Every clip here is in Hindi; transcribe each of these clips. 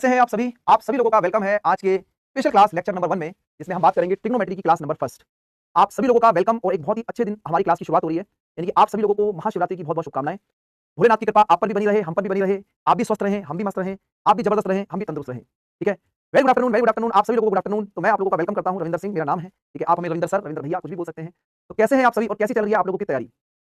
से हैं आप सभी लोगों का वेलकम है आज के स्पेशल क्लास लेक्चर नंबर 1 में, जिसमें हम बात करेंगे ट्रिग्नोमेट्री की क्लास नंबर फर्स्ट। आप सभी लोगों का वेलकम और एक बहुत ही अच्छे दिन हमारी क्लास की शुरुआत हो रही है। यानी कि आप सभी लोगों को महाशिवरात्रि की बहुत-बहुत शुभकामनाएं। भोलेनाथ की कृपा आप पर भी बनी रहे, हम पर भी बनी रहे। आप भी स्वस्थ रहें, हम भी मस्त रहें, आप भी जबरदस्त रहें, हम भी तंदुरुस्त रहें। ठीक है? वेरी गुड आफ्टरनून आप सभी लोगों को गुड आफ्टरनून। तो मैं आप लोगों का वेलकम करता हूं। रविंदर सिंह मेरा नाम है। ठीक है? आप हमें रविंदर सर, रविंदर भैया कुछ भी बोल सकते हैं। तो कैसे हैं आप सभी और कैसी चल रही है आप लोगों की तैयारी?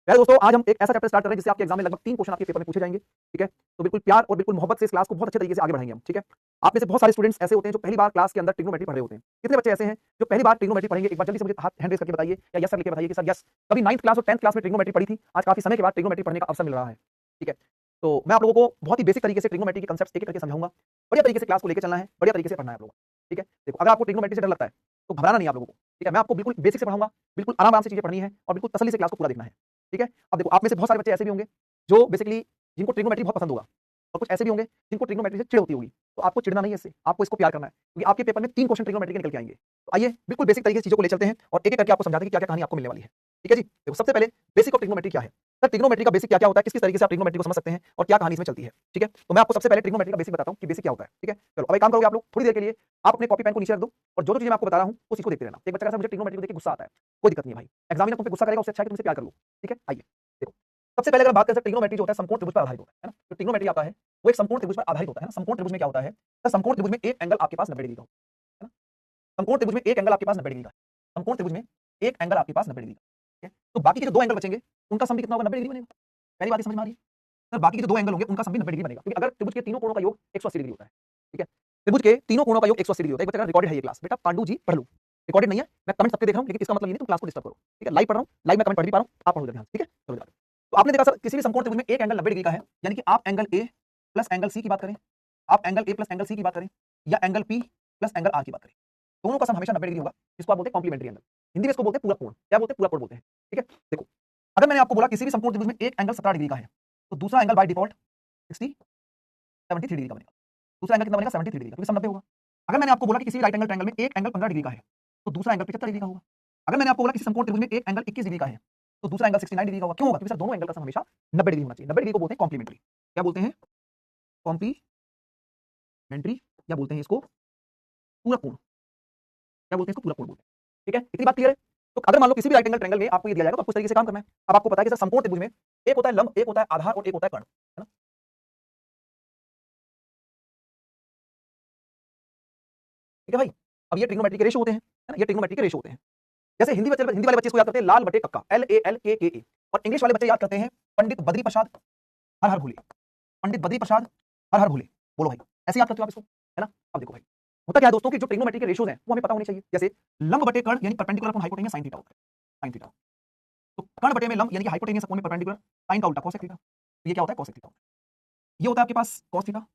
प्यारे दोस्तों, आज हम एक ऐसा चैप्टर स्टार्ट कर रहे हैं जिससे आपके एग्जाम में लगभग 3 क्वेश्चन आपके पेपर में पूछे जाएंगे। ठीक है? तो बिल्कुल प्यार और बिल्कुल मोहब्बत से इस क्लास को बहुत अच्छे तरीके से आगे बढ़ाएंगे हम। ठीक है? आप में से बहुत सारे स्टूडेंट्स ऐसे होते हैं जो पहली बार क्लास के अंदर ट्रिग्नोमेट्री पढ़ रहे होते हैं। कितने बच्चे ऐसे हैं जो पहली बार ट्रिग्नोमेट्री पढ़ेंगे? एक बार जल्दी से मुझे हाथ हैंड रेज करके बताइए या यस सर लिख के बताइए कि सर यस। कभी 9th क्लास और 10th क्लास में ट्रिग्नोमेट्री पढ़ी थी, आज काफी समय के बाद ट्रिग्नोमेट्री पढ़ने का अवसर मिल रहा है। ठीक है? तो मैं आप लोगों को बहुत ही बेसिक तरीके से ट्रिग्नोमेट्री के कांसेप्ट्स एक-एक करके समझाऊंगा। बढ़िया तरीके से क्लास को लेके चलना है, बढ़िया तरीके से पढ़ना है आप लोगों को। ठीक है? देखो, अगर आपको ट्रिग्नोमेट्री से डर लगता है तो घबराना नहीं है आप लोगों को। ठीक है? मैं आपको बिल्कुल बेसिक से पढ़ाऊंगा, बिल्कुल आराम-आराम से चीजें पढ़नी है और बिल्कुल तसल्ली से क्लास को पूरा देखना है। ठीक है? अब देखो, आप में से बहुत सारे बच्चे ऐसे भी होंगे जो बेसिकली जिनको ट्रिग्नोमेट्री बहुत पसंद होगा और कुछ ऐसे भी होंगे जिनको ट्रिग्नोमेट्री से चिढ़ होती होगी। तो आपको चिढ़ना नहीं है इससे, आपको इसको प्यार करना है, क्योंकि आपके पेपर में 3 क्वेश्चन ट्रिग्नोमेट्री के निकल के आएंगे। तो आइए बिल्कुल बेसिक तरीके से चीजों को ले चलते हैं और एक-एक करके आपको समझाते हैं कि क्या-क्या कहानी आपको मिलने वाली है। ठीक है जी? देखो, सबसे पहले बेसिक ऑफ ट्रिग्नोमेट्री क्या है? सर ट्रिग्नोमेट्री का बेसिक क्या-क्या होता है? किस-किस तरीके से आप ट्रिग्नोमेट्री को समझ सकते हैं और क्या कहानी इसमें चलती है? ठीक है? तो मैं आपको सबसे पहले ट्रिग्नोमेट्री का बेसिक बताता हूं कि बेसिक क्या होता है। ठीक है? चलो, अब एक काम करोगे आप लोग, थोड़ी देर के लिए आप अपने कॉपी पेन को नीचे रख दो और जो-जो चीजें मैं आपको बता रहा हूं उस चीज को देखते रहना। एक बच्चा कह रहा है मुझे ट्रिग्नोमेट्री को देख के गुस्सा आता है। कोई दिक्कत नहीं है भाई, एग्जामिनर तुम पे गुस्सा करेगा उससे अच्छा है कि तुमसे प्यार कर लो। ठीक है? आइए देखो, सबसे पहले अगर बात करें तो ट्रिग्नोमेट्री जो होता है समकोण त्रिभुज पर आधारित होता है ना? जो ट्रिग्नोमेट्री आता है वो एक समकोण त्रिभुज पर आधारित होता है ना? समकोण त्रिभुज में क्या होता है? तो समकोण त्रिभुज में एक एंगल आपके पास 90 डिग्री का होता है ना? समकोण त्रिभुज में एक एंगल आपके पास 90 डिग्री का है। समकोण त्रिभुज में एक एंगल आपके पास 90 डिग्री का है। ठीक है? तो बाकी के जो 2 एंगल बचेंगे उनका सम भी कितना होगा? 90 डिग्री बनेगा। पहली बात ये समझ में आ रही है? सर बाकी के जो 2 एंगल होंगे उनका सम भी 90 डिग्री बनेगा, क्योंकि अगर त्रिभुज के तीनों कोणों का योग 180 डिग्री होता है। ठीक है? त्रिभुज के तीनों कोणों का योग 180 डिग्री होता है। एक बच्चा रिकॉर्डेड है ये क्लास, बेटा पांडु जी पढ़ लो। रिकॉर्डेड नहीं है, मैं कमेंट सबके देख रहा हूं, लेकिन इसका मतलब ये नहीं तुम क्लास को डिस्टर्ब करो। ठीक है? लाइव पढ़ रहा हूं, लाइव में कमेंट पढ़ भी पा रहा हूं, आप पढ़ो ध्यान से। ठीक है? चलो जाओ। तो आपने देखा सर किसी भी समकोण त्रिभुज में एक एंगल 90 डिग्री का है, यानी कि आप angle A plus angle C की बात करें, आप angle A plus angle C की बात करें या angle P plus angle R की बात करें, दोनों का सम हमेशा 90 डिग्री होगा, जिसको आप बोलते हैं कॉम्प्लीमेंट्री एंगल। हिंदी में इसको बोलते हैं पूरक कोण। क्या बोलते हैं? पूरक कोण बोलते हैं। ठीक है? देखो, अगर मैंने आपको बोला किसी भी समकोण त्रिभुज में एक एंगल 17 डिग्री का है, तो दूसरा एंगल बाय डिफॉल्ट 60 73 डिग्री का बनेगा। दूसरा एंगल कितना बनेगा? 73 डिग्री का, क्योंकि सम 90 होगा। अगर मैंने आपको बोला कि किसी भी राइट एंगल ट्रायंगल में एक एंगल 15 डिग्री का है, तो दूसरा एंगल 75 डिग्री का होगा। अगर मैंने आपको बोला किसी समकोण त्रिभुज में एक एंगल 21 डिग्री का है, तो दूसरा एंगल 69 डिग्री का होगा। क्यों होगा? क्योंकि सर दोनों एंगल का सम हमेशा 90 डिग्री होना चाहिए। 90 डिग्री को बोलते हैं कॉम्प्लीमेंट्री। क्या बोलते हैं? कॉम्प्लीमेंट्री, या बोलते हैं इसको पूरक कोण। क्या बोलते हैं? इसको पूरक कोण बोलते हैं। ठीक है? इतनी बात क्लियर है? तो अगर मान लो किसी भी राइट एंगल ट्रायंगल में आपको ये दिया जाएगा तो आपको इस तरीके से काम करना है। अब आपको पता है कि सर समकोण त्रिभुज में एक होता है लंब, एक होता है आधार और एक होता है कर्ण, है ना? ठीक है भाई? अब ये ट्रिग्नोमेट्री के रेशो होते हैं, है ना? ये ट्रिग्नोमेट्री के रेशो होते हैं। जैसे हिंदी वाले बच्चे इसको याद करते हैं लाल बटे कक्का, LALKKA, और इंग्लिश वाले बच्चे याद करते हैं पंडित बद्री प्रसाद हर हर भोले। पंडित बद्री प्रसाद हर हर भोले। बोलो भाई, ऐसे याद करते हो आप इसको, है ना? अब देखो भाई, होता क्या है दोस्तों कि जो ट्रिग्नोमेट्री के रेशोज हैं वो हमें पता होने चाहिए। जैसे लंब बटे कर्ण यानी perpendicular upon hypotenuse sin theta होता है, sin थीटा। तो कर्ण बटे में लंब यानी कि हाइपोटेन्यूज अपॉन में परपेंडिकुलर, sin का उल्टा cosec थीटा। तो ये क्या होता है? cosec थीटा होता है। ये होता है आपके पास cos थीटा,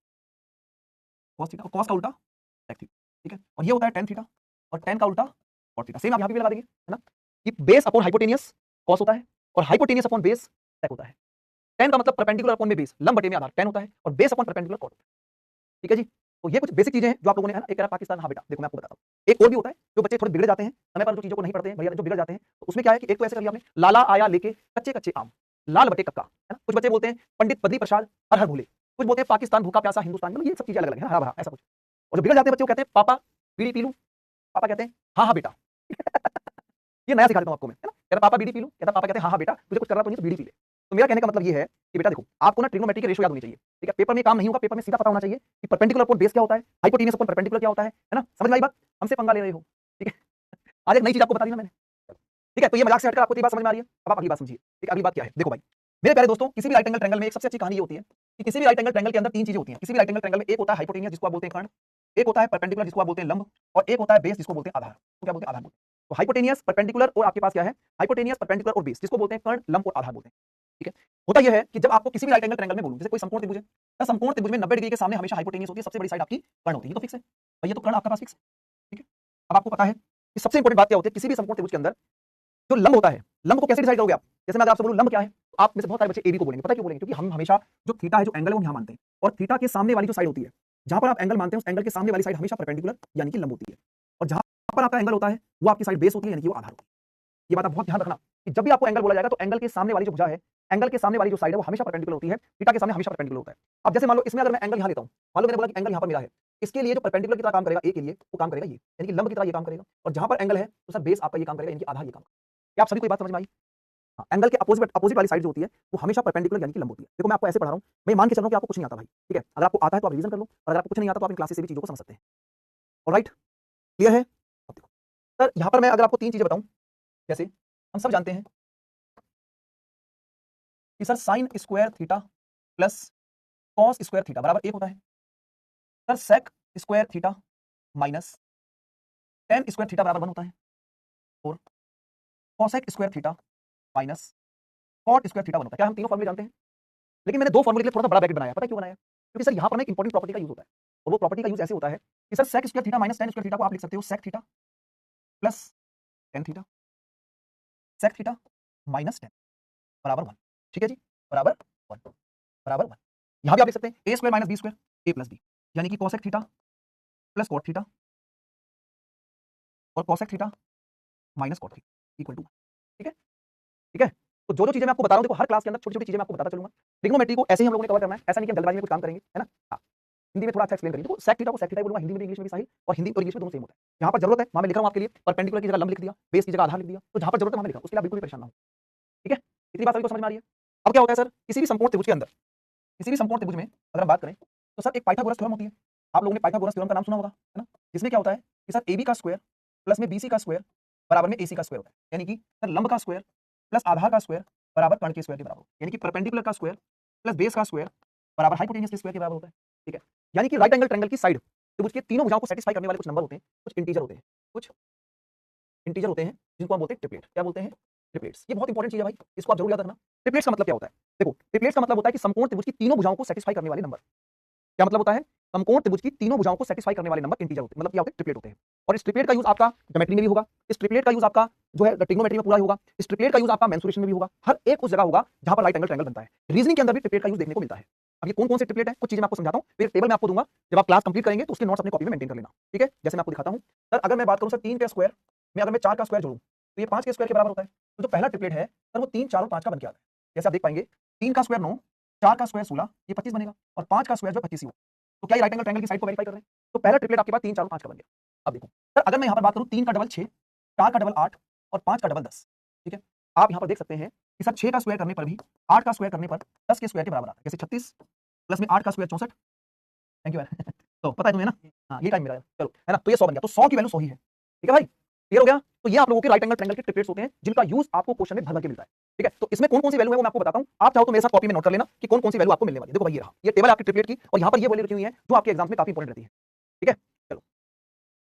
cos थीटा, और cos का उल्टा sec थीटा। ठीक है? और ये होता है tan थीटा, और tan का उल्टा cot थीटा। सेम आप यहां पे भी लगा देंगे, है ना? कि बेस अपॉन हाइपोटेन्यूज cos होता है और हाइपोटेन्यूज अपॉन बेस sec होता है। tan का मतलब परपेंडिकुलर अपॉन में बेस, लंब बटे में आधार tan होता है, और बेस अपॉन परपेंडिकुलर cot होता है। ठीक है जी? तो ये कुछ बेसिक चीजें हैं जो आप लोगों ने, है ना? एक कह रहा पाकिस्तान, हाँ बेटा देखो मैं आपको बताता हूं। एक और भी होता है जो बच्चे थोड़े बिगड़ जाते हैं, समय पर जो चीजों को नहीं पढ़ते हैं भैया, जो बिगड़ जाते हैं, तो उसमें क्या है कि एक तो ऐसे कर लिया आपने, लाला आया लेके कच्चे कच्चे आम, लाल बटे कक्का, है ना? कुछ बच्चे बोलते हैं पंडित बद्री प्रसाद हर हर भोले, कुछ बोलते हैं पाकिस्तान भूखा प्यासा हिंदुस्तान, मतलब ये सब चीजें अलग अलग है, हरा भरा ऐसा कुछ। और जो बिगड़ जाते हैं बच्चे वो कहते हैं पापा बीड़ी पी लूं, पापा कहते हैं हाँ हाँ बेटा। ये नया सिखा देता हूं आपको मैं, है ना? कहता पापा बीड़ी पी लूं, कहता पापा कहते हैं हाँ हाँ बेटा, तुझे कुछ करना तो नहीं तो बीड़ी पी ले। तो मेरा कहने का मतलब ये है कि बेटा देखो, आपको ना ट्रिग्नोमेट्री के रेशो याद होनी चाहिए। ठीक है? पेपर में काम नहीं होगा, पेपर में सीधा पता होना चाहिए कि परपेंडिकुलर अपॉन बेस क्या होता है, हाइपोटेन्यूज अपॉन परपेंडिकुलर क्या होता है ना? समझ में आई बात? हमसे पंगा ले रहे हो। ठीक है? आज एक नई चीज आपको बता दी ना मैंने। ठीक है? तो ये मजाक से हटकर आपको ये बात समझ में आ रही है। अब आप अगली बात समझिए। ठीक है? अगली बात क्या है? देखो भाई, मेरे प्यारे दोस्तों, किसी भी राइट एंगल ट्रायंगल में एक सबसे अच्छी कहानी ये होती है कि किसी भी राइट एंगल ट्रायंगल के अंदर 3 चीजें होती हैं। किसी भी राइट एंगल ट्रायंगल में एक होता है हाइपोटेन्यूज जिसको आप बोलते हैं कर्ण, एक होता है परपेंडिकुलर जिसको आप बोलते हैं लंब, और एक होता है बेस जिसको बोलते हैं आधार। तो क्या बोलते हैं? आधार बोलते हैं। तो हाइपोटेन्यूज, परपेंडिकुलर और आपके पास क्या है? हाइपोटेन्यूज, परपेंडिकुलर और बेस, जिसको बोलते हैं कर्ण, लंब और आधार बोलते हैं। ठीक है? होता यह है कि जब आपको किसी भी राइट एंगल ट्रायंगल में बोलूं, जैसे कोई समकोण त्रिभुज है, तो समकोण त्रिभुज में 90 डिग्री के सामने हमेशा हाइपोटेन्यूज होती है, सबसे बड़ी साइड आपकी कर्ण होती है। ये तो फिक्स है और ये तो कर्ण आपका पास फिक्स है। ठीक है? अब आपको पता है कि सबसे इंपॉर्टेंट बात क्या होती है किसी भी समकोण त्रिभुज के अंदर? जो लंब होता है, लंब को कैसे डिसाइड करोगे आप? जैसे मैं अगर आपसे बोलूं लंब क्या है, तो आप में से बहुत सारे बच्चे एबी को बोलेंगे। पता है क्यों बोलेंगे? क्योंकि हम हमेशा जो थीटा है, जो एंगल है, वो यहां मानते हैं, और थीटा के सामने वाली जो साइड होती है, जहां पर आप एंगल मानते हैं, उस एंगल के सामने वाली साइड हमेशा परपेंडिकुलर यानी कि लंब होती है, और जहां पर आपका एंगल होता है वो आपकी साइड बेस होती है, यानी कि वो आधार होती है। ये बात आप बहुत ध्यान रखना कि जब भी आपको एंगल बोला जाएगा तो एंगल के सामने वाली जो भुजा है एंगल के सामने वाली जो साइड है वो हमेशा परपेंडिकुलर होती है, थीटा के सामने हमेशा परपेंडिकुलर होता है। अब जैसे मान लो इसमें अगर मैं एंगल यहाँ लेता हूँ, मान लो मैंने बोला कि एंगल यहाँ पर मेरा है, इसके लिए जो परपेंडिकुलर की तरह काम करेगा ए के लिए वो काम करेगा ये, यानी कि लंब की तरह ये काम करेगा, और जहां पर एंगल है तो सर बेस आपका ये काम करेगा, यानी कि आधा ये काम करेगा। क्या आप सभी को ये बात समझ में आई? हाँ, एंगल के अपोजिट अपोजिट वाली साइड जो होती है वो हमेशा परपेंडिकुलर यानी कि लंब होती है। देखो मैं आपको ऐसे पढ़ा रहा हूँ, मैं मान के चल रहा हूँ कि आपको कुछ नहीं आता भाई, ठीक है? अगर आपको आता है तो आप रिवीजन कर लो, और अगर आपको कुछ नहीं आता तो आप इन क्लासेस से भी चीजों को समझ सकते हैं। ऑलराइट, क्लियर है? अब देखो सर, यहाँ पर मैं अगर आपको तीन चीजें बताऊं, जैसे हम सब जानते हैं कि sir sine square theta plus cos square theta बराबर एक होता है। Sir sec square theta minus tan square theta बराबर वन होता है, और cosec square theta minus cot square theta one होता है। क्या हम तीनों फॉर्मूले जानते हैं? लेकिन मैंने दो फॉर्मूले के लिए थोड़ा सा बड़ा ब्रैकेट बनाया, पता है क्यों बनाया? क्योंकि सर यहाँ पर ना एक इंपॉर्टेंट प्रॉपर्टी का यूज होता है, और वो प्रॉपर्टी का यूज ऐसे होता है कि sir sec square theta minus tan square theta को आप लिख सकते हो sec theta plus tan theta, sec theta minus tan बराबर वन। ठीक है जी, बराबर वन, बराबर वन। यहां भी आप लिख सकते हैं A square minus B square A plus B, यानी कि cosec theta plus cot theta और cosec theta minus cot theta equal to, ठीक है? ठीक है, तो जो जो चीजें मैं आपको बता रहा हूं, देखो हर क्लास के अंदर छोटी छोटी चीजें मैं आपको बताता चलूंगा। ट्रिग्नोमेट्री को ऐसे ही हम लोगों ने कवर करना है, ऐसा नहीं कि हम जल्दबाजी में कुछ काम करेंगे, है ना? हाँ, हिंदी में थोड़ा अच्छा एक्सप्लेन करेंगे। देखो सेक थीटा को सेक थीटा बोलूंगा, हिंदी में भी इंग्लिश में भी साहिल, और हिंदी और इंग्लिश में दोनों सेम होता है। जहां पर जरूरत है वहां मैं लिख रहा हूं आपके लिए, परपेंडिकुलर की जगह लंब लिख दिया, बेस की जगह आधार लिख दिया, तो जहां पर जरूरत है वहां मैं लिख रहा हूं, उसके लिए आप बिल्कुल भी परेशान ना हो। ठीक है, इतनी बात सभी को समझ में आ रही है? अब क्या होता है सर, किसी भी समकोण त्रिभुज के अंदर, किसी भी समकोण त्रिभुज में अगर हम बात करें तो सर एक पाइथागोरस थ्योरम होती है। आप लोगों ने पाइथागोरस थ्योरम का नाम सुना होगा, है ना? जिसमें क्या होता है कि सर AB का स्क्वायर प्लस में BC का स्क्वायर बराबर में AC का स्क्वायर होता है, यानी कि सर लंब का स्क्वायर प्लस आधार का स्क्वायर बराबर कर्ण के स्क्वायर के बराबर, यानी कि परपेंडिकुलर का स्क्वायर प्लस बेस का स्क्वायर बराबर हाइपोटेन्यूज के स्क्वायर के बराबर होता है। ठीक है, यानी कि राइट एंगल ट्रायंगल की साइड त्रिभुज के तीनों भुजाओं को सेटिस्फाई करने वाले कुछ नंबर होते हैं, कुछ इंटीजर होते हैं, कुछ इंटीजर होते हैं, जिनको हम बोलते हैं ट्रिपलेट। क्या बोलते हैं? ट्रिपलेट्स। ये बहुत इंपॉर्टेंट चीज है भाई, इसको आप जरूर याद रखना। ट्रिपलेट्स का मतलब क्या होता है? देखो ट्रिपलेट्स का मतलब होता है कि समकोण त्रिभुज की तीनों भुजाओं को सेटिस्फाई करने वाले नंबर। क्या मतलब होता है? समकोण त्रिभुज की तीनों भुजाओं को सेटिस्फाई करने वाले नंबर इंटीजर होते हैं, मतलब क्या होते हैं? ट्रिपलेट होते हैं। और इस ट्रिपलेट का यूज आपका ज्योमेट्री में भी होगा, इस ट्रिपलेट का यूज आपका जो है ट्रिग्नोमेट्री में पूरा होगा, इस ट्रिपलेट का यूज आपका मेंसुरेशन में भी होगा, हर एक उस जगह होगा जहां पर राइट एंगल ट्रायंगल बनता है। रीजनिंग के अंदर भी ट्रिपलेट का यूज देखने को मिलता है। अब ये कौन कौन से ट्रिपलेट है, कुछ चीजें मैं आपको समझाता हूं, फिर टेबल मैं आपको दूंगा, जब आप क्लास कंप्लीट करेंगे तो उसके नोट्स अपनी कॉपी में मेंटेन कर लेना। ठीक है, जैसे मैं आपको दिखाता हूं सर, अगर मैं बात करूं सर 3 का स्क्वायर में अगर मैं 4 का स्क्वायर जोड़ूं तो ये 5 के स्क्वायर के बराबर होता है। तो जो पहला ट्रिपलेट है सर वो 3 4 और 5 का बन के आता है। जैसे आप देख पाएंगे 3 का स्क्वायर 9, 4 का स्क्वायर 16, ये 25 बनेगा, और 5 का स्क्वायर जो 25 ही होगा। तो क्या ये राइट एंगल ट्रायंगल की साइड को वेरीफाई कर रहे हैं? तो पहला ट्रिपलेट आपके पास 3 4 और 5 का बन गया। अब देखो सर, अगर मैं यहाँ पर बात करूँ 3 का डबल 6, 4 का डबल 8 और 5 का डबल 10, ठीक है, आप यहाँ पर देख सकते हैं कि सर 6 का स्क्वायर करने पर भी 8 का स्क्वायर करने पर 10 के स्क्वायर के बराबर आता है। जैसे 36 प्लस में 8 का स्क्वायर 64। थैंक यू यार तो पता है तुम्हें ना? हाँ, ये टाइम मेरा है, चलो है ना? तो ये 100 बन गया, तो 100 की वैल्यू 100 ही है। ठीक है भाई, क्लियर हो गया? तो ये आप लोगों के राइट एंगल ट्रायंगल के ट्रिपलेट्स होते हैं, जिनका यूज आपको क्वेश्चन में भर भर के मिलता है। ठीक है, तो इसमें कौन कौन सी वैल्यू है वो मैं आपको बताता हूं, आप चाहो तो मेरे साथ कॉपी में नोट कर लेना कि कौन कौन सी वैल्यू आपको मिलने वाली है। देखो भाई ये रहा, ये टेबल आपकी ट्रिपलेट की, और यहाँ पर ये वैल्यू रखी हुई है जो आपके एग्जाम में काफी इंपॉर्टेंट रहती है। ठीक है, चलो,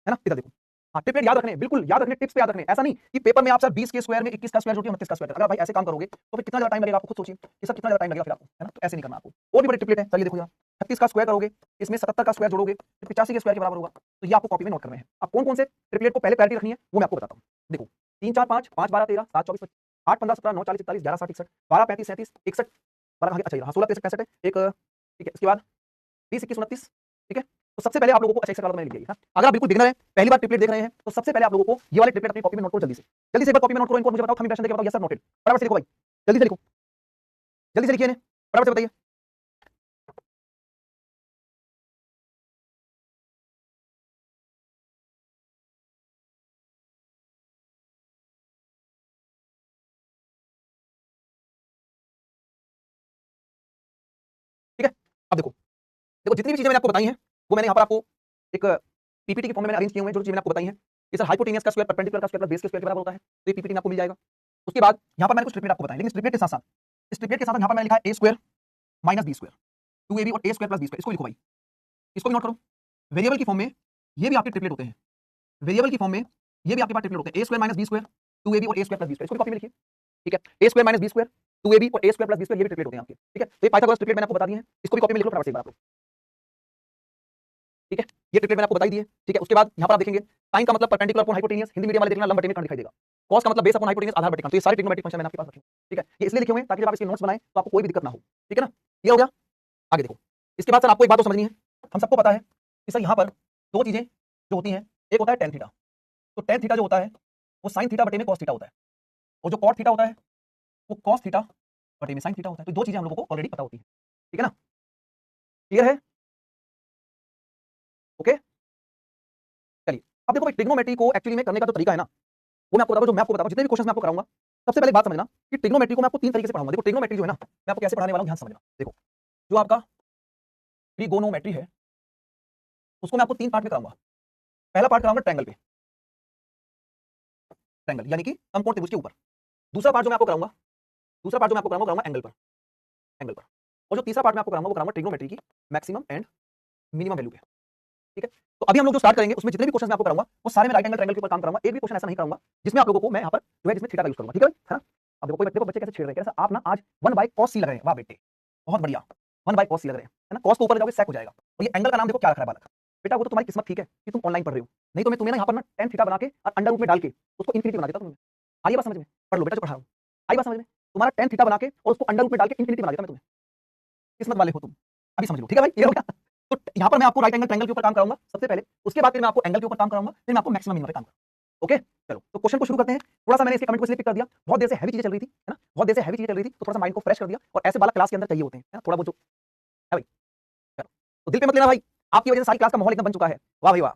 है ना? इधर देखो, हाँ ट्रिपलेट याद रखने, बिल्कुल याद रखने, टिप्स पे याद रखने। ऐसा नहीं कि पेपर में आप सर 20 के स्क्वायर में 21 का स्क्वायर जोड़िए 29 का स्क्वायर, अगर भाई ऐसे काम करोगे तो फिर कितना ज्यादा टाइम लगेगा आपको खुद सोचिए कि सर कितना ज्यादा टाइम लगेगा फिर आपको, है ना? तो ऐसे नहीं करना आपको। और भी बड़े ट्रिपलेट है, चलिए देखो यहाँ 36 का स्क्वायर करोगे, इसमें 77 का स्क्वायर जोड़ोगे तो 85 के स्क्वायर के बराबर होगा। तो ये आपको कॉपी में नोट करना है। अब कौन कौन से ट्रिपलेट को पहले क्लैरिटी रखनी है वो मैं आपको बताता हूँ। देखो 3 4 5 5 12 13 7 24 25 8 15 17 9 40 41 11 60 61 12 35 37 61 12 अच्छा 16 63 65 एक, ठीक है, इसके बाद 20 21 29। ठीक है, तो सबसे पहले आप लोगों को अच्छा वाला तो मैंने लिख दिया। अगर आप बिल्कुल बिगिनर है, पहली बार ट्रिपलेट देख रहे हैं, तो सबसे पहले आप लोगों को ये वाले ट्रिपलेट अपनी कॉपी में नोट करो, जल्दी से एक बार कॉपी में नोट करो इनको, मुझे बताओ, थंब इंप्रेशन देके बताओ यस सर नोटेड। फटाफट से लिखो भाई, जल्दी से लिखो, जल्दी से लिखिए इन्हें, फटाफट से बताइए। ठीक है, अब देखो, देखो जितनी भी चीजें मैंने आपको बताई हैं वो मैंने यहाँ पर आपको एक पीपीटी के फॉर्म में मैंने अरेंज किए हुए हैं। जो चीजें मैंने आपको बताई हैं कि सर हाइपोटेनियस का स्क्वायर परपेंडिकुलर का स्क्वायर प्लस बेस के स्क्वायर के बराबर होता है, तो ये पीपीटी में आपको मिल जाएगा। उसके बाद यहाँ पर मैंने कुछ ट्रिपलेट आपको बताया, लेकिन इस ट्रिपलेट के साथ साथ यहाँ पर मैंने लिखा है A square minus B square 2ab और A square plus B square, इसको लिखो भाई, इसको भी नोट करो। वेरिएबल की फॉर्म में ये भी आपके ट्रिपलेट होते हैं, वेरिएबल की फॉर्म में ये भी आपके पास ट्रिपलेट होते हैं, A square minus B square 2ab और A square plus B square, इसको भी कॉपी में लिखिए। ठीक है, A square minus B square 2ab और A square plus B square, ये भी ट्रिपलेट होते हैं आपके। ठीक है, तो ये पाइथागोरस ट्रिपलेट मैंने आपको बता दिए हैं, इसको भी कॉपी में लिख लो फटाफट से एक बार आप लोग। ठीक है, ये ट्रिपलेट मैंने आपको बताई दी है। ठीक है, उसके बाद यहाँ पर आप देखेंगे साइन का मतलब perpendicular upon hypotenuse, Hindi medium वाले देखना लंब बटे में कर्ण दिखाई देगा। कॉस का मतलब बेस अपॉन हाइपोटेनियस आधार बटे कर्ण, तो ये सारे ट्रिग्नोमेट्रिक फंक्शन मैंने आपके पास रखे। ठीक है, ये इसलिए लिखे हुए हैं ताकि जब आप इसके नोट्स बनाएं तो आपको कोई भी दिक्कत ना हो। ठीक है ना, ये हो गया। आगे देखो, इसके बाद सर आपको एक बात तो समझनी है, हम सबको पता है कि सर यहाँ पर दो चीजें जो होती हैं, एक होता है टेन थीटा, तो टेन थीटा जो होता है वो साइन थीटा बटे में कॉस थीटा होता है, और जो कॉट थीटा होता है वो कॉस थीटा बटे में साइन थीटा होता है। तो दो चीजें हम लोगों को ऑलरेडी पता होती है, ठीक है ना? क्लियर है? ओके, चलिए अब देखो भाई ट्रिग्नोमेट्री को एक्चुअली में करने का जो तरीका है ना, वो मैं आपको बताऊं, जो मैं आपको बताऊं, जितने भी क्वेश्चन मैं आपको कराऊंगा, सबसे पहले बात समझना कि ट्रिग्नोमेट्री को मैं आपको तीन तरीके से पढ़ाऊंगा। देखो ट्रिग्नोमेट्री जो है ना, मैं आपको कैसे पढ़ाने वाला हूं, ध्यान से समझना। देखो जो आपका ट्रिगोनोमेट्री है उसको मैं आपको तीन पार्ट में कराऊंगा। पहला पार्ट कराऊंगा ट्रायंगल पे, ट्रायंगल यानी कि समकोण त्रिभुज के ऊपर। दूसरा पार्ट जो मैं आपको कराऊंगा, दूसरा पार्ट जो मैं आपको कराऊंगा एंगल पर, एंगल पर। और जो तीसरा पार्ट मैं आपको कराऊंगा वो कराऊंगा ट्रिग्नोमेट्री की मैक्सिमम एंड मिनिमम वैल्यू पे, ठीक है? तो अभी हम लोग जो स्टार्ट करेंगे उसमें जितने भी क्वेश्चन मैं आपको कराऊंगा वो सारे मैं राइट एंगल ट्रायंगल के ऊपर काम कराऊंगा। एक भी क्वेश्चन ऐसा नहीं कराऊंगा जिसमें आप लोगों को मैं यहाँ पर जो है जिसमें थीटा का यूज करूंगा, ठीक है ना? अब देखो कोई देखो बच्चे कैसे छेड़ रहे हैं, कैसे आप ना आज 1/cos c लग रहे हैं, वाह बेटे बहुत बढ़िया, 1/cos c लग रहे हैं, है ना? cos को ऊपर जाओगे sec हो जाएगा। और ये एंगल का नाम देखो क्या रखा है बालक, बेटा वो तो तुम्हारी किस्मत ठीक है कि तुम ऑनलाइन पढ़ रहे हो, नहीं तो मैं तुम्हें ना यहाँ पर ना tan थीटा बना के और अंडर रूट में डाल के उसको इन्फिनिटी बना देता तुम्हें। आइए बात समझ में, पढ़ लो बेटा जो पढ़ा रहा हूँ, आई बात समझ में, तुम्हारा tan थीटा बना के और उसको अंडर रूट में डाल के इन्फिनिटी बना देता मैं तुम्हें। किस्मत वाले हो तुम, अभी समझ लो, ठीक है भाई, क्लियर हो गया? तो यहाँ पर मैं आपको राइट एंगल ट्रायंगल के ऊपर काम कराऊंगा सबसे पहले, उसके बाद फिर मैं आपको एंगल के ऊपर काम कराऊंगा, फिर मैं आपको मैक्सिमम मिनिमम पे काम कराऊंगा। ओके चलो तो क्वेश्चन को शुरू करते हैं। थोड़ा सा मैंने इसके कमेंट को इसलिए पिक कर दिया, बहुत देर से हैवी चीजें चल रही थी, है ना? बहुत देर से हैवी चीजें चल रही थी तो थोड़ा सा माइंड को फ्रेश कर दिया, और ऐसे बालक क्लास के अंदर चाहिए होते हैं, है ना? थोड़ा बहुत जो है भाई, चलो तो दिल पे मत लेना भाई, आपकी वजह से सारी क्लास का माहौल एकदम बन चुका है, वाह भाई वाह।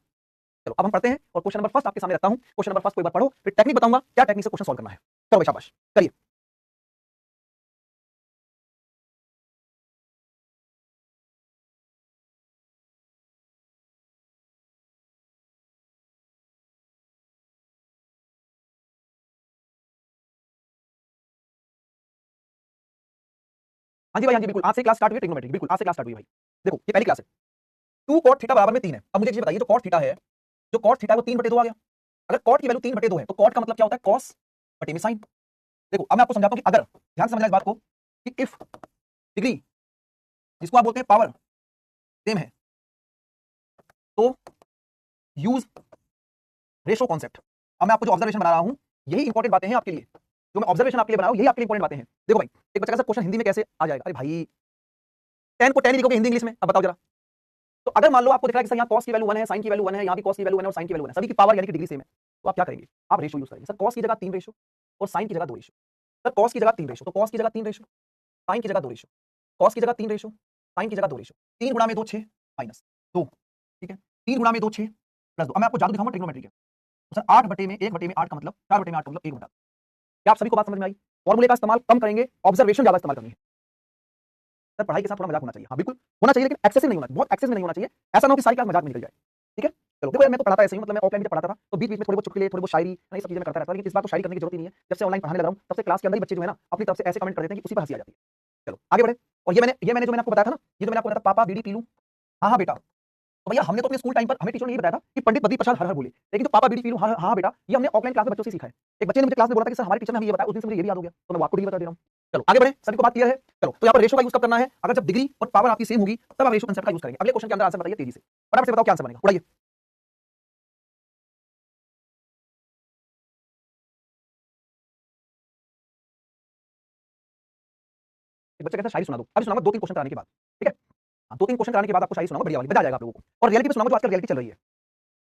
चलो अब हम पढ़ते हैं और क्वेश्चन नंबर फर्स्ट आपके सामने रखता हूं। क्वेश्चन नंबर फर्स्ट को एक बार पढ़ो, फिर टेक्निक बताऊंगा क्या टेक्निक से क्वेश्चन सॉल्व करना है। चलो भाई शाबाश करिए। हाँ जी भाई, हाँ जी बिल्कुल, आज से क्लास स्टार्ट हुई है ट्रिग्नोमेट्री, बिल्कुल आज से क्लास स्टार्ट हुई है भाई। देखो ये पहली क्लास है, 2 cot थीटा बराबर में 3 है। अब मुझे एक चीज बताइए, जो cot थीटा है, जो cot थीटा है वो 3/2 आ गया। अगर cot की वैल्यू 3/2 है तो cot का मतलब क्या होता है, cos बटे में sin। देखो अब मैं आपको समझाता हूं कि अगर, ध्यान से समझना इस बात को, कि इफ डिग्री जिसको आप बोलते हैं पावर सेम है तो यूज रेशो कॉन्सेप्ट। अब मैं आपको जो ऑब्जर्वेशन बना रहा हूं यही इंपॉर्टेंट बातें हैं आपके लिए, जो मैं ऑब्जर्वेशन आपके लिए बना रहा हूं यही आपके लिए इंपॉर्टेंट बातें हैं। देखो भाई एक बच्चा का क्वेश्चन हिंदी में कैसे आ जाएगा, अरे भाई tan को tan ही लिखोगे हिंदी इंग्लिश में, अब बताओ जरा। तो अगर मान लो आपको दिख रहा है कि सर यहाँ cos की वैल्यू 1 है, sin की वैल्यू 1 है, यहाँ भी cos की वैल्यू 1 है और sin की वैल्यू 1 है, सभी की पावर यानी कि डिग्री सेम है, तो आप क्या करेंगे, आप रेशो यूज करेंगे। सर cos की जगह 3 रेशो और sin की जगह 2 रेशो। सर cos की जगह 3 रेशो, तो cos की जगह 3 रेशो, sin की जगह 2 रेशो, cos की जगह 3 रेशो, sin की जगह 2 रेशो, 3 गुणा में 2 6 माइनस 2, ठीक है? 3 गुणा में 2 6 प्लस 2। अब मैं आपको जादू दिखाऊंगा ट्रिग्नोमेट्री का। तो सर 8/1/8 का मतलब 4/8 का मतलब 1 बटा। क्या आप सभी को बात समझ में आई? फॉर्मूले का इस्तेमाल कम करेंगे, ऑब्जर्वेशन ज्यादा इस्तेमाल करेंगे। सर पढ़ाई के साथ थोड़ा मजाक होना चाहिए, हाँ बिल्कुल होना चाहिए, लेकिन एक्सेसिव नहीं होना, बहुत एक्सेस में नहीं होना चाहिए। ऐसा ना हो कि सारी क्लास मजाक में निकल जाए, ठीक है? चलो देखो यार मैं तो पढ़ाता ऐसे ही, मतलब मैं ऑफलाइन भी पढ़ाता था तो बीच बीच में थोड़ी बहुत चुटकुले, थोड़ी बहुत शायरी, ये सब चीजें मैं करता रहता था, लेकिन इस बार तो शायरी करने की जरूरत ही नहीं है। जब से ऑनलाइन पढ़ाने लगा हूं तब से क्लास के अंदर ही बच्चे जो है ना अपनी तरफ से ऐसे कमेंट कर देते हैं कि उसी पर हंसी आ जाती है। चलो आगे बढ़े। और ये मैंने जो मैंने आपको बताया था ना, ये जो मैंने आपको बताया था पापा बीड़ी पी लूं, हाँ हाँ बेटा, तो भैया हमने तो अपने स्कूल टाइम पर हमें टीचर ने ये बताया था कि पंडित बद्री प्रसाद हर हर बोले, लेकिन तो पापा बीड़ी पी लूं हाँ हाँ बेटा ये हमने ऑफलाइन क्लास में बच्चों से सीखा है। एक बच्चे ने मुझे क्लास में बोला था कि सर हमारे टीचर ने हमें ये बताया, उस दिन से मुझे ये भी याद हो गया, तो मैं आपको भी बता दे रहा हूं। चलो आगे बढ़े, सभी को बात क्लियर है? चलो तो यहाँ पर रेशो का यूज कब करना है, अगर जब डिग्री और पावर आपकी सेम होगी तब आप रेशो कंसेप्ट का यूज करेंगे। अगले क्वेश्चन के अंदर आंसर बताइए तेजी से, फटाफट से बताओ क्या आंसर बनेगा, उड़ाइए। एक बच्चा कहता है शायरी सुना दो, अभी सुनाऊंगा 2-3 क्वेश्चन कराने के बाद, ठीक है? हाँ 2-3 क्वेश्चन कराने के बाद आपको शायरी सुनाऊंगा, बढ़िया वाली मजा आ जाएगा आप लोगों को, और रियलिटी पे सुनाऊंगा जो आजकल रियलिटी चल रही है।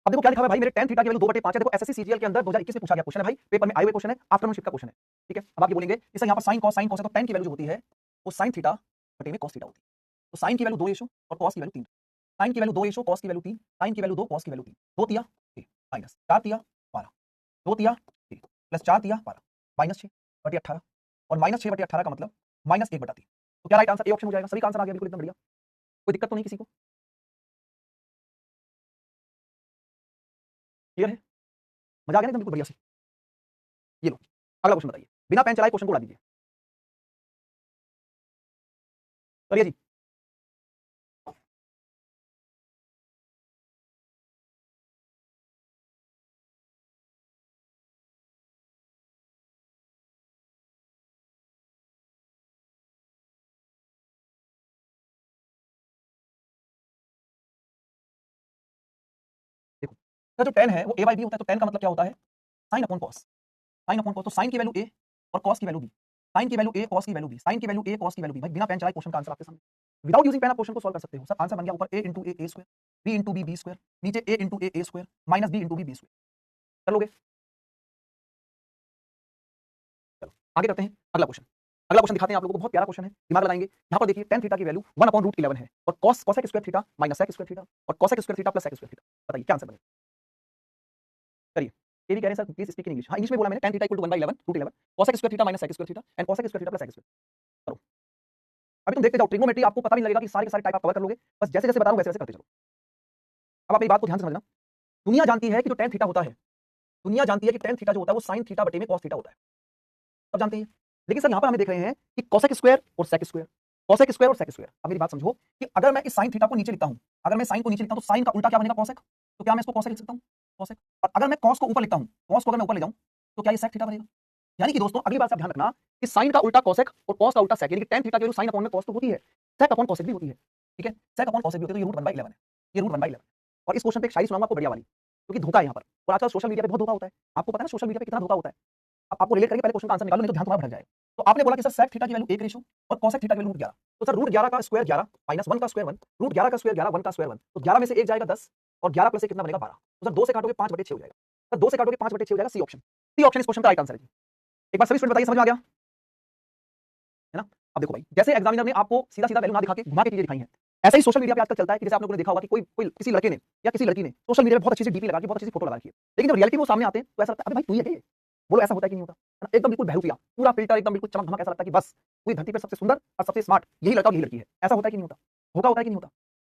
अब देखो क्या लिखा हुआ है भाई, मेरे tan थीटा की वैल्यू 2/5 है। देखो एसएससी सीजीएल के अंदर 2021 में पूछा गया क्वेश्चन है भाई, पेपर में आए हुए क्वेश्चन है, आफ्टरनून शिफ्ट का क्वेश्चन है, ठीक है? अब आप ये बोलेंगे कि सर यहाँ पर sin cos है, तो tan की वैल्यू जो होती है वो sin थीटा बटे में cos थीटा होती है। तो sin की वैल्यू 2 रेशो और cos की वैल्यू 3, sin की वैल्यू 2 रेशो cos की वैल्यू 3, sin की वैल्यू 2 cos की वैल्यू 3, 2 तिया 6 माइनस 4 तिया 12, 2 तिया 6 प्लस 4 तिया 12 माइनस 6 बटे 18, और माइनस 6 बटे 18 का मतलब माइनस 1 बटा 3। तो क्या राइट आंसर ए ऑप्शन हो जाएगा? सभी का आंसर आ गया बिल्कुल एकदम बढ़िया, कोई दिक्कत तो नहीं किसी को? क्लियर है? मजा आ गया ना एकदम बिल्कुल बढ़िया से? ये लो अगला क्वेश्चन बताइए, बिना पेन चलाए क्वेश्चन को उड़ा दीजिए, चलिए जी। देखो सर जो tan है वो a/b होता है, तो tan का मतलब क्या होता है, sin upon cos, sin upon cos, तो sin की वैल्यू a और cos की वैल्यू b, sin की वैल्यू a cos की वैल्यू b, sin की वैल्यू a cos की वैल्यू b। भाई बिना पेन चलाए क्वेश्चन का आंसर आपके सामने, विदाउट यूजिंग पेन आप क्वेश्चन को सॉल्व कर सकते हो। सर आंसर बन गया ऊपर a into a a square, b into b b square, नीचे a into a a square minus b into b b square, कर लोगे? चलो आगे करते हैं अगला क्वेश्चन। अगला क्वेश्चन दिखाते हैं आप लोगों को, बहुत प्यारा क्वेश्चन है, दिमाग लगाएंगे। यहाँ पर देखिए tan थीटा की वैल्यू 1/√11 है और cosec square theta minus sec square theta और cosec square theta plus sec square theta. बताइए क्या आंसर बनेगा? करिए। ये भी कह रहे हैं sir please speak in English. हाँ इंग्लिश में बोला मैंने, tan theta equal to 1/11 cosec square theta minus sec square theta and cosec square theta plus sec square. करो। अभी तुम देखते जाओ, ट्रिग्नोमेट्री आपको पता भी नहीं लगेगा कि सारे के सारे टाइप आप कवर कर लोगे, बस जैसे जैसे बता रहा हूं वैसे वैसे करते चलो। अब आप मेरी बात को ध्यान से समझना। दुनिया जानती है कि जो tan थीटा होता है, दुनिया जानती है कि tan थीटा जो होता है वो sin थीटा बटे में cos थीटा होता है, सब जानते हैं। लेकिन सर यहाँ पर हमें देख रहे हैं कि cosec स्क्वायर और sec स्क्वायर, cosec स्क्वायर और sec स्क्वायर। अब मेरी बात समझो कि अगर मैं इस sin थीटा को नीचे लिखता हूं, अगर मैं sin को नीचे लिखता हूं तो sin का उल्टा क्या बनेगा? cosec। तो क्या मैं इसको cosec लिख सकता हूं? cosec। और अगर मैं cos को ऊपर लिखता हूं, cos को अगर मैं ऊपर ले जाऊं तो क्या ये sec थीटा बनेगा? यानी कि दोस्तों अगली बात से ध्यान रखना कि sin का उल्टा cosec और cos का उल्टा sec, यानी कि tan थीटा की वैल्यू sin अपॉन में cos तो होती है, sec अपॉन cosec भी होती है। ठीक है, sec अपॉन cosec भी होती है, तो ये √1/11 है, ये √1/11। और इस क्वेश्चन पे एक शायरी सुनाऊंगा आपको बढ़िया वाली, क्योंकि धोखा है यहाँ पर, और आजकल सोशल मीडिया पे बहुत धोखा होता है। आपको पता है ना सोशल मीडिया पे कितना धोखा होता है। अब आपको रिलेट करके पहले क्वेश्चन का आंसर निकालो, नहीं तो ध्यान तुम्हारा भटक जाएगा। तो आपने बोला कि सर sec थीटा की वैल्यू 1 रेशो और cosec थीटा की वैल्यू √11, तो सर √11 का स्क्वायर 11 माइनस 1 का स्क्वायर 1, √11 का स्क्वायर 11 1 का स्क्वायर 1, तो 11 में से 1 जाएगा 10 और 11 प्लस 1 कितना बनेगा? 12। तो सर 2 से काटोगे 5/6 हो जाएगा। सर 2 से काटोगे 5/6 हो जाएगा, सी ऑप्शन। सी ऑप्शन इस क्वेश्चन का राइट आंसर है। एक बार सभी स्टूडेंट बताइए, समझ में आ गया है ना? अब देखो भाई, जैसे एग्जामिनर ने आपको सीधा सीधा वैल्यू ना दिखा के घुमा के चीजें दिखाई हैं, ऐसा ही सोशल मीडिया पे आजकल चलता है कि जैसे आप लोगों ने देखा होगा कि कोई कोई किसी लड़के ने या किसी लड़की ने सोशल मीडिया पे बहुत अच्छी सी डीपी लगा के बहुत अच्छी सी फोटो लगा रखी है, लेकिन जब रियलिटी में वो सामने आते हैं तो ऐसा लगता है अबे भाई तू ही है क्या ये? बोलो ऐसा होता है कि नहीं होता? है ना? एकदम बिल्कुल बहरूपिया, पूरा फिल्टर एकदम बिल्कुल चमक धमक, ऐसा लगता है कि बस पूरी धरती पे सबसे सुंदर और सबसे स्मार्ट यही लड़का और यही लड़की है। ऐसा होता है कि नहीं होता? धोखा होता है कि नहीं होता?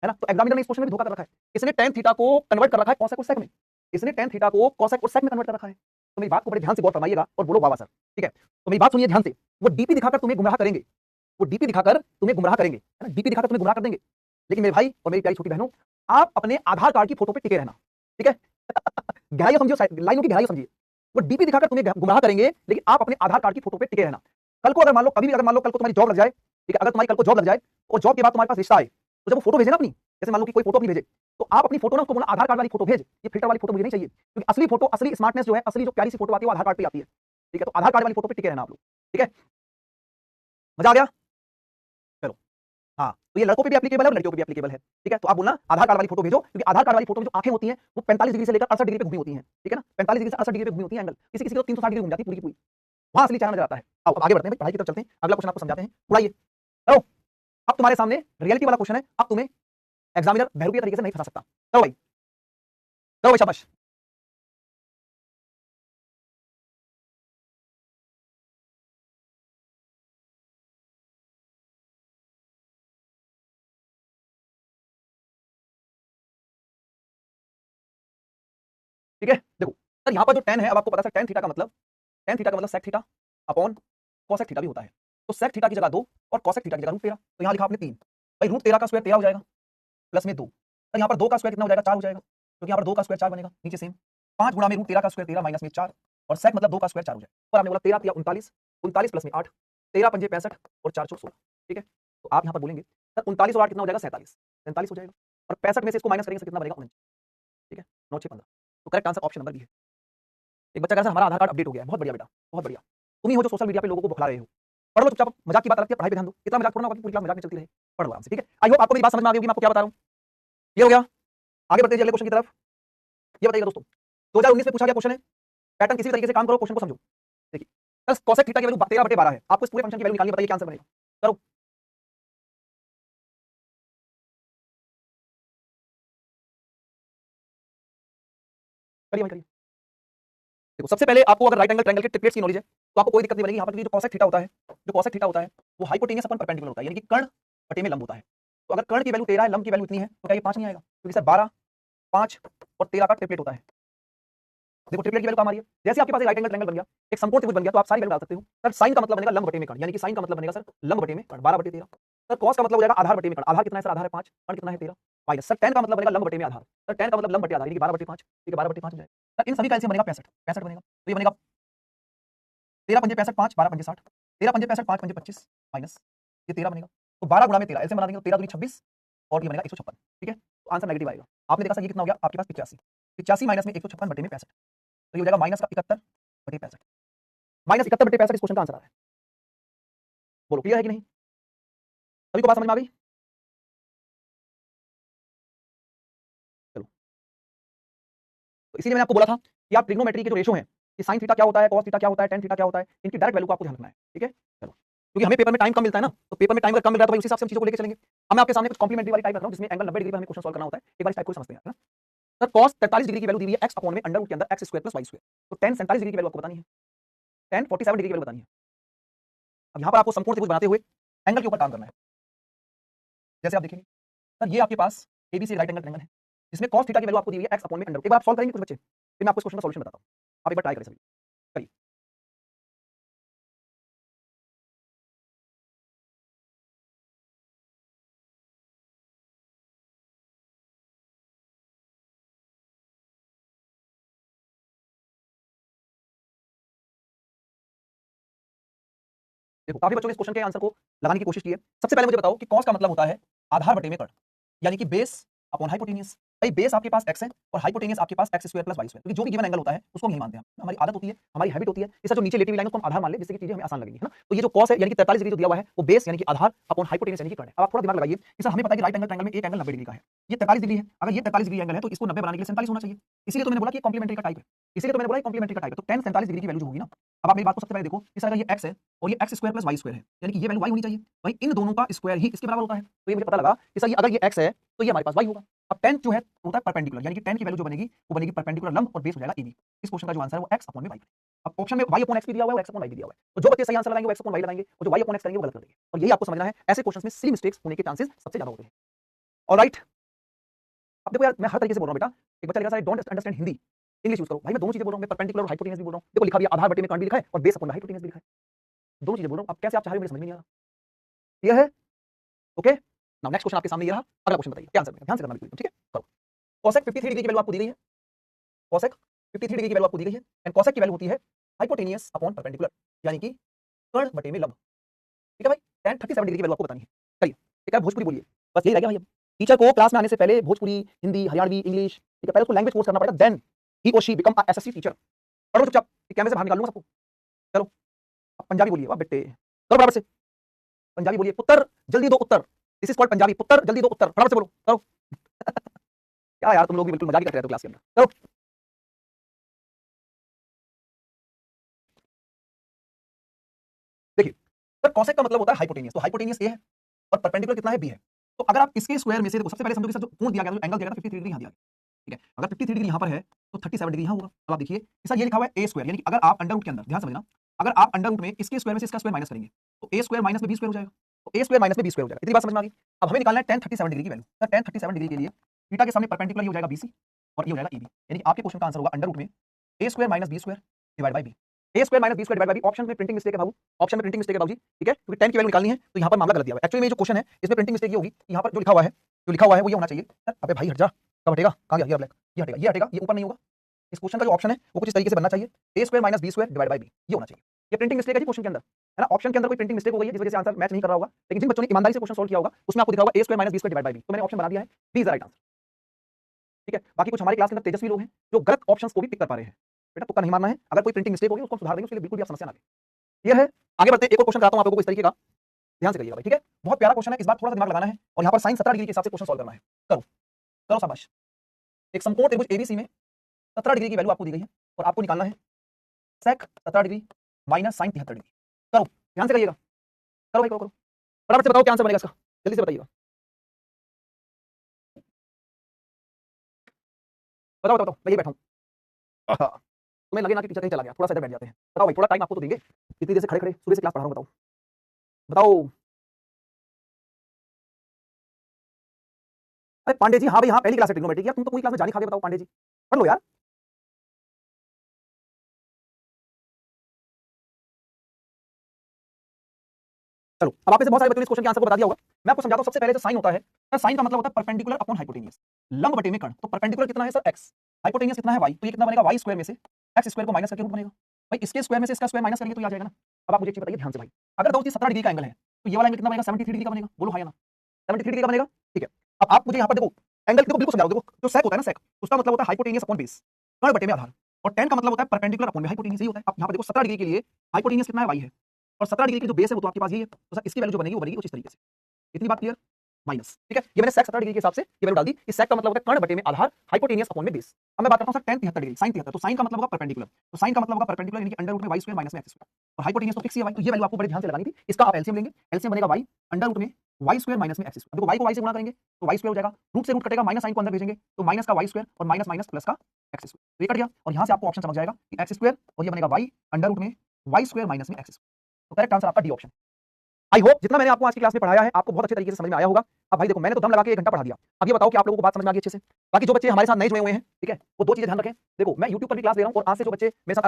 है ना? तो एग्जामिनर ने इस क्वेश्चन में भी धोखा कर रखा है। इसने tan थीटा को कन्वर्ट कर रखा है cosec और sec में, इसने tan थीटा को cosec और sec में कन्वर्ट कर रखा है। तो मेरी बात को बड़े ध्यान से गौर फरमाइएगा और बोलो वाह वाह सर। ठीक है, तो मेरी बात सुनिए ध्यान से। वो डीपी दिखाकर तुम्हें गुमराह करेंगे, वो डीपी दिखाकर तुम्हें गुमराह करेंगे, है ना? डीपी दिखाकर तुम्हें गुमराह कर देंगे, लेकिन मेरे भाई और मेरी प्यारी छोटी बहनों, आप अपने आधार कार्ड की फोटो पे टिके रहना। ठीक है? गहराई समझिए, लाइनों की गहराई समझिए। वो डीपी दिखाकर तुम्हें गुमराह करेंगे, लेकिन आप अपने आधार कार्ड की फोटो पे टिके रहना। कल को अगर मान लो, कभी भी अगर मान लो कल को तुम्हारी जॉब लग जाए, ठीक है, अगर तुम्हारी कल को जॉब लग जाए और जॉब के बाद तुम्हारे पास रिश्ता आए, तो जब वो फोटो भेजे ना अपनी, जैसे मान लो कि कोई फोटो अपनी भेजे, तो आप अपनी फोटो ना उसको बोलना आधार कार्ड वाली फोटो भेज, ये फिल्टर वाली फोटो मुझे नहीं चाहिए, क्योंकि असली फोटो, असली स्मार्टनेस जो है, असली जो प्यारी सी फोटो आती है वो आधार कार्ड पे आती है। ठीक है, तो आधार कार्ड वाली फोटो पे टिके रहना आप लोग। ठीक है, मजा आ गया? चलो, हाँ, तो ये लड़कों पे भी एप्लीकेबल है और लड़कियों पे भी एप्लीकेबल है। ठीक है, तो आप बोलना आधार कार्ड वाली फोटो भेजो, क्योंकि आधार कार्ड वाली फोटो में जो आंखें होती हैं वो 45 डिग्री से लेकर 68 डिग्री पे घूमी होती हैं। ठीक है ना? 45 डिग्री से 68 डिग्री पे घूमी होती है एंगल, किसी किसी को 360 डिग्री घूम जाती है पूरी की पूरी, वहां असली चेहरा नजर आता है। आओ अब आगे बढ़ते हैं भाई, पढ़ाई की तरफ चलते हैं, अगला क्वेश्चन आपको समझाते हैं, उड़ाइए। चलो, अब तुम्हारे सामने रियलिटी वाला क्वेश्चन है, अब तुम्हें एग्जामिनर बहरूपिया तरीके से नहीं फंसा सकता। चलो भाई, चलो भाई, शाबाश। ठीक है, देखो सर यहाँ पर जो tan है, अब आपको पता है tan थीटा का मतलब, tan थीटा का मतलब sec theta upon cosec theta भी होता है। तो sec थीटा की जगह 2 और cosec थीटा की जगह √13, तो यहाँ लिखा आपने 3। भाई √13 का स्क्वायर 13 हो जाएगा, प्लस में 2, तो यहाँ पर 2 का स्क्वायर कितना हो जाएगा? 4 हो जाएगा, क्योंकि यहाँ पर 2 का स्क्वायर 4 बनेगा, नीचे सेम 5 गुणा में √13 का स्क्वायर 13 माइनस में 4, और sec मतलब 2 का स्क्वायर 4 हो जाएगा। और आपने बोला 13 या 39, 39 प्लस में 8, 13 पंजे 65 और 4 चौक 16। ठीक है, तो आप यहाँ पर बोलेंगे सर 39 और 8 कितना हो जाएगा? 47, 47 हो जाएगा, और 65 में से इसको माइनस करेंगे, कितना बनेगा? 49। ठीक है, 9 6 15, तो correct answer option number B है। एक बच्चा कह रहा है हमारा आधार कार्ड अपडेट हो गया है, बहुत बढ़िया बेटा, बहुत बढ़िया। तुम ही हो जो सोशल मीडिया पे लोगों को बौखला रहे हो। पढ़ लो चुपचाप, मजाक की बात अलग है, पढ़ाई पे ध्यान दो। इतना मजाक थोड़ा ना होगा कि पूरी क्लास मजाक में चलती रहे, पढ़ लो आराम से। ठीक है, आई होप आपको मेरी बात समझ में आ गई होगी, मैं आपको क्या बता रहा हूँ, ये हो गया। आगे बढ़ते हैं अगले क्वेश्चन की तरफ। ये बताइएगा दोस्तों, 2019 में पूछा गया क्वेश्चन है, पैटर्न किसी भी तरीके से काम करो, क्वेश्चन को समझो। देखिए सर cosec थीटा की वैल्यू 13/12 है, आपको इस पूरे फंक्शन की वैल्यू निकालनी है, बताइए क्या आंसर बनेगा? करो, करिए भाई करिए। देखो सबसे पहले आपको अगर राइट एंगल ट्रायंगल के ट्रिपलेट्स की नॉलेज है तो आपको कोई दिक्कत नहीं बनेगी यहाँ पर, क्योंकि जो cosec थीटा होता है, जो cosec थीटा होता है वो हाइपोटेनियस अपन परपेंडिकुलर होता है, यानी कि कर्ण बटे में लंब होता है। तो अगर कर्ण की वैल्यू 13 है, लंब की वैल्यू इतनी है, तो क्या ये 5 नहीं आएगा? क्योंकि सर 12, 5 और 13 का ट्रिपलेट होता है। देखो ट्रिपलेट की वैल्यू काम आ रही है, जैसे आपके पास एक राइट एंगल ट्रायंगल बन गया, एक समकोण त्रिभुज बन गया, तो आप सारी वैल्यू डाल सकते हो। सर साइन का मतलब बनेगा लंब बटे में कर्ण, यानी कि साइन का मतलब बनेगा सर लंब बटे में कर्ण 12/13। सर कॉस का मतलब हो जाएगा आधार बटे में कर्ण, आधार कितना है सर? आधार है 5, कर्ण कितना है? 13 माइनस। सर tan का मतलब बनेगा लंब बटे में आधार, सर tan का मतलब लंब बटे आधार, यानी कि 12/5। ठीक है, 12/5 हो जाएगा। सर इन सभी का एलसीएम बनेगा 65, 65 बनेगा, तो ये बनेगा 13 पंजे 65, 5 12 पंजे 60, 13 पंजे 65, 5 पंजे 25 माइनस ये 13 बनेगा, तो 12 गुणा में 13 एलसीएम बना देंगे, तो 13 दूनी 26 और ये बनेगा 156। ठीक है, तो आंसर नेगेटिव आएगा। आपने देखा सर ये कितना हो गया आपके पास? 85, 85 माइनस में 156 बटे में 65, तो ये हो जाएगा माइनस का 71/65, माइनस 71/65 इस क्वेश्चन का आंसर आ रहा है। बोलो क्लियर है कि नहीं? सभी को बात समझ में आ गई? चलो, तो इसीलिए मैंने आपको बोला था कि आप ट्रिग्नोमेट्री के जो रेशो हैं कि साइन थीटा क्या होता है, कॉस थीटा क्या होता है, टेन थीटा क्या होता है, इनकी डायरेक्ट वैल्यू को आपको ध्यान रखना है। ठीक है, चलो क्योंकि हमें पेपर में टाइम कम मिलता है ना, तो पेपर में टाइम अगर कम मिल रहा है तो भाई उसी हिसाब से हम चीजों को लेके चलेंगे। अब मैं आपके सामने कुछ कॉम्प्लीमेंट्री वाली टाइप रख रहा हूं जिसमें एंगल 90 डिग्री पे हमें क्वेश्चन सॉल्व करना होता है। एक बार इस टाइप को समझते हैं ना। सर cos 43 डिग्री की वैल्यू दी हुई है x अपॉन में अंडर रूट के अंदर x square plus y square. तो tan 47 डिग्री की वैल्यू आपको बतानी है, tan 47 डिग्री की वैल्यू बतानी है। अब यहां पर आपको समकोण त्रिभुज बनाते हुए एंगल के ऊपर काम करना है। जैसे आप देखेंगे सर ये आपके पास एबीसी राइट एंगल ट्रायंगल है जिसमें cos थीटा की वैल्यू आपको दी हुई है x अपॉन में अंडर। एक बार आप सॉल्व करेंगे कुछ बच्चे, फिर मैं आपको इस क्वेश्चन का सॉल्यूशन बताता हूं। आप एक बार ट्राई करें सभी, करिए। देखो काफी बच्चों ने इस क्वेश्चन के आंसर को लगाने की कोशिश की है। सबसे पहले मुझे बताओ कि cos का मतलब होता है आधार बटे में कर्ण, यानी कि बेस अपॉन हाइपोटेनियस। भाई बेस आपके पास x है और हाइपोटेनियस आपके पास x square plus y square, क्योंकि जो भी गिवन एंगल होता है उसको हम यही मानते हैं। हमारी आदत होती है, हमारी हैबिट होती है, इसका जो नीचे लेटी हुई लाइन है उसको हम आधार मान ले, जिससे कि चीजें हमें आसान लगेंगी, है ना। तो ये जो cos है यानी कि 43 डिग्री जो दिया हुआ है वो बेस यानी कि आधार अपॉन हाइपोटेनियस यानी कि कर्ण है। अब आप थोड़ा दिमाग लगाइए कि सर हमें पता है कि राइट एंगल ट्रायंगल में एक एंगल 90 डिग्री का है, ये 43 डिग्री है। अगर ये 43 डिग्री एंगल है तो इसको 90 बनाने के लिए 47 होना चाहिए। इसीलिए तो मैंने बोला कि कॉम्प्लीमेंट्री का टाइप है, इसीलिए तो मैंने बोला कॉम्प्लीमेंट्री का टाइप है। तो tan 47 डिग्री की वैल्यू जो होगी ना, अब आप मेरी बात को सबसे पहले देखो कि सर अगर ये x है और ये x square plus y square है, यानी कि ये वैल्यू y होनी चाहिए। भाई इन दोनों का स्क्वायर ही इसके बराबर होता है। तो ये मुझे पता लगा कि सर ये अगर ये x है तो ये हमारे पास y होगा। अब tan जो है होता है परपेंडिकुलर, यानी कि tan की वैल्यू जो बनेगी वो बनेगी परपेंडिकुलर लंब और बेस हो जाएगा ab। इस क्वेश्चन का जो आंसर है वो x अपॉन में y। अब ऑप्शन में y अपॉन x भी दिया हुआ है और x अपॉन y भी दिया हुआ है, तो जो बच्चे सही आंसर लगाएंगे वो x अपॉन y लगाएंगे और जो y अपॉन x करेंगे वो गलत कर देंगे। और यही आपको समझना है, ऐसे क्वेश्चंस में सिली मिस्टेक्स होने के चांसेस सबसे ज्यादा होते हैं। ऑलराइट, अब देखो यार मैं हर तरीके से बोल रहा हूं बेटा। एक बच्चा लिखा sir don't understand Hindi, English use करो। भाई मैं दोनों चीजें बोल रहा हूं, मैं परपेंडिकुलर और हाइपोटेनस भी बोल रहा हूं। देखो लिखा भी आधार बटे में कर्ण भी लिखा है और बेस अपॉन में हाइपोटेनस भी लिखा है, दोनों चीजें बोल रहा हूं। अब कैसे आप चाह रहे हो मेरे समझ में नहीं आ रहा। क्लियर है? ओके, नाउ नेक्स्ट क्वेश्चन आपके सामने ये रहा। अगला क्वेश्चन बताइए, क्या आंसर है, ध्यान से करना बिल्कुल, ठीक है। करो। cosec 53 डिग्री की वैल्यू आपको दी गई है, cosec 53 डिग्री की वैल्यू आपको दी गई है एंड cosec की वैल्यू होती है हाइपोटेनियस अपॉन परपेंडिकुलर, यानी कि कर्ण बटे में लंब। ठीक है भाई, tan 37 डिग्री की वैल्यू आपको बतानी है। करिए, ठीक है, भोजपुरी बोलिए, बस यही रह गया भाई। अब टीचर को क्लास में आने से पहले भोजपुरी, हिंदी, हरियाणवी, इंग्लिश, ठीक है, पहले उसको लैंग्वेज कोर्स करना पड़ेगा, देन ही और she become a SSC teacher. पढ़ो चुपचाप, कैमरे से बाहर निकाल लूंगा सबको। चलो अब पंजाबी बोलिए, वाह बेटे, चलो बराबर से पंजाबी बोलिए। पुत्र जल्दी दो उत्तर, दिस इज कॉल्ड पंजाबी। पुत्र जल्दी दो उत्तर, बराबर से बोलो, करो। क्या यार तुम लोग भी बिल्कुल मजाक ही करते रहते हो क्लास के अंदर। चलो देखिए, सर cosec का मतलब होता है हाइपोटेनियस, तो हाइपोटेनियस ए है और परपेंडिकुलर कितना है बी है। तो अगर आप इसके स्क्वायर में से देखो, सबसे पहले समझो कि सर जो कोण दिया गया, जो एंगल दिया गया था 53 डिग्री यहां दिया गया, ठीक है। अगर 53 डिग्री यहां पर है तो 37 डिग्री यहां होगा। अब आप देखिए कि सर ये लिखा हुआ है ए स्क्वायर, यानी कि अगर आप अंडर रूट के अंदर, ध्यान समझना, अगर आप अंडर रूट में इसके स्क्वायर में से इसका स्क्वायर माइनस करेंगे तो ए स्क्वायर माइनस में बी स्क्वायर हो जाएगा, तो ए स्क्वायर माइनस में बी स्क्वायर हो जाएगा। इतनी बात समझ में आ गई। अब हमें निकालना है tan 37 डिग्री की वैल्यू। सर tan 37 डिग्री के लिए थीटा के सामने परपेंडिकुलर ये हो जाएगा बीसी और ये हो जाएगा एबी, यानी कि आपके क्वेश्चन का आंसर होगा अंडर रूट में A square minus B square divide by B. A square minus B square divide by B. Option में प्रिंटिंग मिस्टेक है बाबू, ऑप्शन में प्रिंटिंग मिस्टेक है बाबूजी, ठीक है, क्योंकि tan की वैल्यू निकालनी है तो यहाँ पर मामला गलत दिया हुआ है। एक्चुअली में जो क्वेश्चन है इसमें प्रिंटिंग मिस्टेक ये होगी कि यहाँ पर जो लिखा हुआ है, जो लिखा हुआ है वो ये होना चाहिए। सर अबे भाई हट जा, कब हटेगा, कहाँ गया ये ब्लैक, ये हटेगा, ये हटेगा, ये ऊपर नहीं होगा। इस क्वेश्चन का जो ऑप्शन है वो कुछ इस तरीके से बनना चाहिए, A square minus B square divide by B, ये होना चाहिए। ये प्रिंटिंग मिस्टेक है जी क्वेश्चन के अंदर, है ना। ऑप्शन के अंदर कोई प्रिंटिंग मिस्टेक हो गई है जिस वजह से आंसर मैच नहीं कर रहा होगा, लेकिन जिन बच्चों ने ईमानदारी से क्वेश्चन सॉल्व किया होगा उसमें आपको दिखा होगा A square minus B square divide by B, तो मैंने ऑप्शन बना दिया है, B is the right answer. ठीक है, बाकी कुछ हमारी क्लास के अंदर तेजस्वी लोग हैं जो गलत ऑप्शंस को भी पिक कर पा रहे हैं। बेटा तुक्का नहीं मारना है, अगर कोई प्रिंटिंग मिस्टेक होगी उसको सुधार देंगे, उसके लिए बिल्कुल भी आप समस्या ना लें। क्लियर है? आगे बढ़ते हैं, एक और क्वेश्चन कराता हूं आप लोगों को इस तरीके का, ध्यान से करिएगा भाई, ठीक है। बहुत प्यारा क्वेश्चन है, इस बार थोड़ा सा दिमाग लगाना है और यहाँ पर साइन 17 डिग्री के हिसाब से क्वेश्चन सॉल्व करना है। करो करो शाबाश। एक समकोण त्रिभुज एबीसी में 17 डिग्री की वैल्यू आपको दी गई है और आपको निकालना है सेक 17 डिग्री माइनस साइन 73 डिग्री। करो, ध्यान से करिएगा, करो भाई, करो करो, फटाफट से बताओ क्या आंसर बनेगा इसका, जल्दी से बताइएगा। बताओ बताओ, मैं ये बैठा हूँ। तुम्हें लगे ना कि टीचर कहीं चला गया, थोड़ा सा इधर बैठ जाते हैं। बताओ भाई, थोड़ा टाइम आपको तो देंगे, इतनी देर से खड़े खड़े सुबह से क्लास पढ़ा रहा हूँ। बताओ बताओ। अरे पांडे जी, हाँ भाई, हाँ पहली क्लास है ट्रिग्नोमेट्री की, यार तुम तो पूरी क्लास में जाने खा गए। बताओ पांडे जी, पढ़ लो यार। चलो अब आप में से बहुत सारे बच्चों ने इस क्वेश्चन के आंसर को बता दिया होगा। मैं आपको समझाता हूं। सबसे पहले जो साइन होता है, साइन का मतलब होता है परपेंडिकुलर अपॉन हाइपोटेनियस, लंब बटे में कर्ण। तो परपेंडिकुलर कितना है सर x, हाइपोटेनियस कितना है y, तो ये कितना बनेगा y स्क्वायर में से x स्क्वायर को माइनस करके रूट बनेगा। भाई इसके स्क्वायर में से इसका स्क्वायर माइनस करेंगे तो ये आ जाएगा ना। अब आप मुझे एक चीज बताइए ध्यान से भाई, अगर 17 डिग्री का एंगल है तो ये वाला एंगल कितना बनेगा, 73 डिग्री का बनेगा। बोलो हाँ या ना, 73 डिग्री का बनेगा। ठीक है, अब आप मुझे यहाँ पर देखो एंगल, देखो बिल्कुल समझाओ। देखो जो सेक होता है ना, सेक उसका मतलब होता है हाइपोटेनियस अपॉन बेस, कर्ण बटे में आधार, और tan का मतलब होता है परपेंडिकुलर अपॉन में हाइपोटेनियस। यही होता है। अब यहाँ पर देखो 17 डिग्री के लिए हाइपोटेनियस कितना है y है, और 17 डिग्री की जो बेस है वो तो आपके पास यही है, तो सर इसकी वैल्यू जो बनेगी वो बनेगी कुछ इस तरीके से। इतनी बात क्लियर? माइनस, ठीक है। ये मैंने sec 17 डिग्री के हिसाब से ये वैल्यू डाल दी कि sec का मतलब होता है कर्ण बटे में आधार, हाइपोटेनियस अपॉन में बेस। अब मैं बात करता हूं सर tan 73 डिग्री, sin 73, तो sin का मतलब होगा परपेंडिकुलर, तो sin का मतलब होगा परपेंडिकुलर यानी कि अंडर रूट में y स्क्वायर माइनस में x स्क्वायर, और हाइपोटेनियस तो फिक्स ही है y, तो ये वैल्यू आपको बड़े ध्यान से लगानी थी। इसका आप एलसीएम लेंगे, एलसीएम बनेगा y अंडर रूट में y स्क्वायर माइनस में x स्क्वायर। देखो y को y से गुणा करेंगे तो y स्क्वायर हो जाएगा, रूट से रूट कटेगा, माइनस साइन को अंदर भेजेंगे तो माइनस का y स्क्वायर और माइनस माइनस प्लस का x स्क्वायर, तो ये कट गया और यहां से आपको ऑप्शन समझ जाएगा कि x स्क्वायर और ये बनेगा y अंडर रूट में y स्क्वायर माइनस में x स्क्वायर। तो करेक्ट आंसर आपका डी ऑप्शन। आई होप जितना मैंने आपको आज की क्लास में पढ़ाया है आपको बहुत अच्छे तरीके से समझ में आया होगा। अब भाई देखो मैंने तो दम लगा के 1 घंटा पढ़ा दिया, अब ये बताओ कि आप लोगों को बात समझ में आ गई अच्छे से। बाकी जो बच्चे हमारे साथ नए जुड़े हुए हैं, ठीक है, वो दो चीजें ध्यान रखें। देखो मैं YouTube पर भी क्लास ले रहा हूं और आज से जो बच्चे मेरे साथ